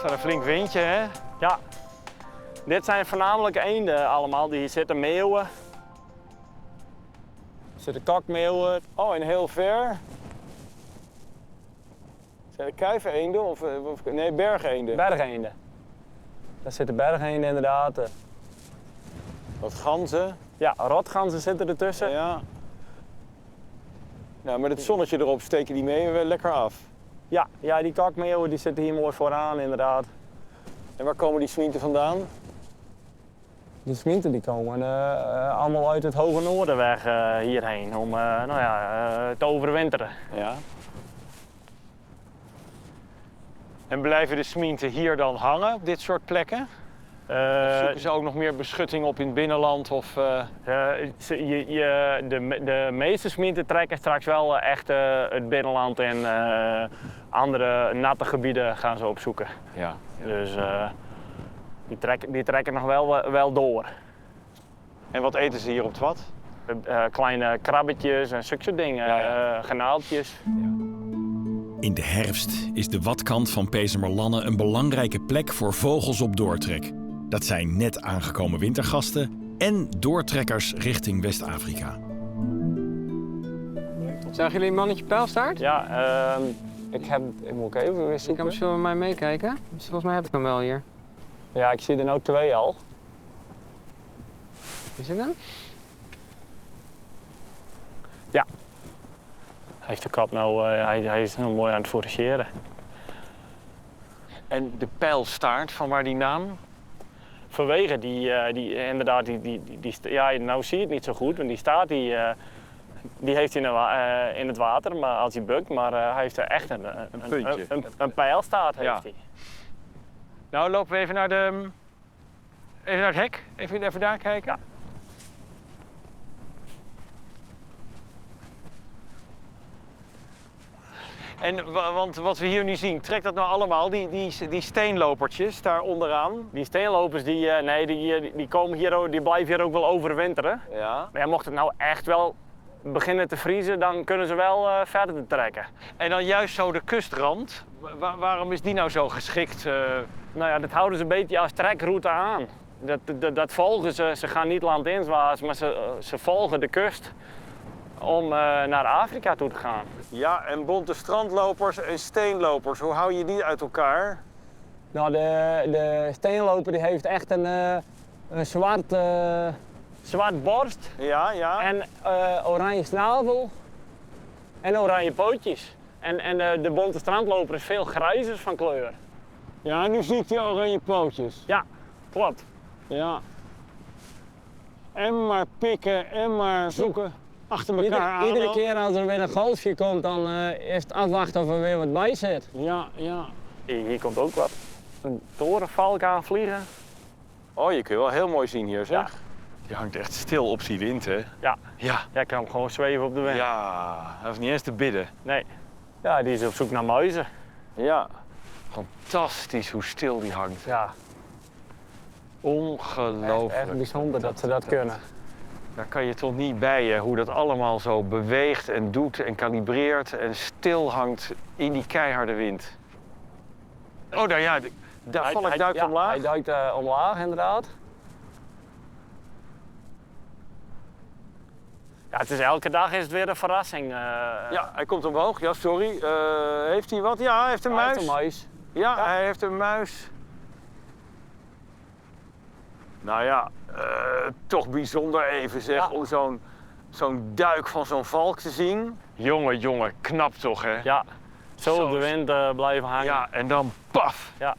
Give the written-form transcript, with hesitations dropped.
Zo'n flink windje, hè? Ja. Dit zijn voornamelijk eenden allemaal. Die zitten meeuwen. Er zitten kakmeeuwen. Oh, en heel ver. Zijn er kuiveneenden of nee, bergeenden? Bergeenden. Daar zitten bergeenden inderdaad. Wat ganzen. Ja, rotganzen zitten ertussen. Ja. Nou, met het zonnetje erop steken die mee wel lekker af. Ja, die kakmeeuwen die zitten hier mooi vooraan inderdaad. En waar komen die smienten vandaan? Die smienten die komen allemaal uit het hoge noorden weg hierheen om te overwinteren. Ja. En blijven de smienten hier dan hangen op dit soort plekken? Zoeken ze ook nog meer beschutting op in het binnenland? Of, de meeste smienten trekken straks wel echt het binnenland en andere natte gebieden gaan ze opzoeken. Ja. Dus die trekken nog wel door. En wat eten ze hier op het wat? Kleine krabbetjes en zulke soort dingen, garnaaltjes. In de herfst is de watkant van Pezemerlanne een belangrijke plek voor vogels op doortrek. Dat zijn net aangekomen wintergasten en doortrekkers richting West-Afrika. Zagen jullie een mannetje pijlstaart? Ja, ik moet ook even weer Ik zoeken. kan misschien met mij meekijken. Dus volgens mij heb ik hem wel hier. Ja, ik zie er nou 2 al. Is het hem? Ja. Hij heeft de kap nou, hij is nou mooi aan het forageren. En de pijlstaart, van waar die naam? Vanwege inderdaad, ja, nou zie je het niet zo goed, want die staat die heeft hij in het water maar als hij bukt, maar hij heeft er echt een puntje. Een pijlstaart heeft Ja. hij. Nou, lopen we even naar het hek. Even daar kijken. Ja. En want wat we hier nu zien, trekt dat nou allemaal, die steenlopertjes daar onderaan? Die steenlopers die komen hier, die blijven hier ook wel overwinteren. Ja. Maar ja, mocht het nou echt wel beginnen te vriezen, dan kunnen ze wel verder trekken. En dan juist zo de kustrand, waarom is die nou zo geschikt? Nou ja, dat houden ze een beetje als trekroute aan. Dat volgen ze. Ze gaan niet landinwaarts, maar ze volgen de kust om naar Afrika toe te gaan. Ja, en bonte strandlopers en steenlopers, hoe hou je die uit elkaar? Nou, de steenloper die heeft echt een zwart borst Ja, ja. en oranje snavel en oranje pootjes. En de bonte strandloper is veel grijzer van kleur. Ja, nu zie ik die oranje pootjes. Ja, klopt. Ja. En maar pikken en maar zoeken achter elkaar aan. Iedere keer als er weer een golfje komt, dan is het afwachten of er weer wat bij zit. Ja, ja. Hier komt ook wat. Een torenvalk aan vliegen. Oh, je kunt wel heel mooi zien hier, zeg. Ja. Je hangt echt stil op die wind, hè? Ja. Ja. Jij kan hem gewoon zweven op de wind. Ja, dat is niet eens te bidden. Nee. Ja, die is op zoek naar muizen. Ja. Fantastisch hoe stil die hangt. Ja, Ongelooflijk. echt bijzonder dat ze dat kunnen. Daar kan je toch niet bij je, hoe dat allemaal zo beweegt en doet en kalibreert en stil hangt in die keiharde wind. Oh, daar ja, daar valk duikt omlaag. Hij duikt omlaag, inderdaad. Ja, het is elke dag is het weer een verrassing. Ja, hij komt omhoog. Ja, sorry. Heeft hij wat? Ja, hij heeft een hij muis. heeft een muis. Ja, hij heeft een muis. Nou ja, toch bijzonder even zeg, Ja. om zo'n duik van zo'n valk te zien. Jongen, knap toch hè? Ja, zo op de wind blijven hangen. Ja, en dan paf. Ja.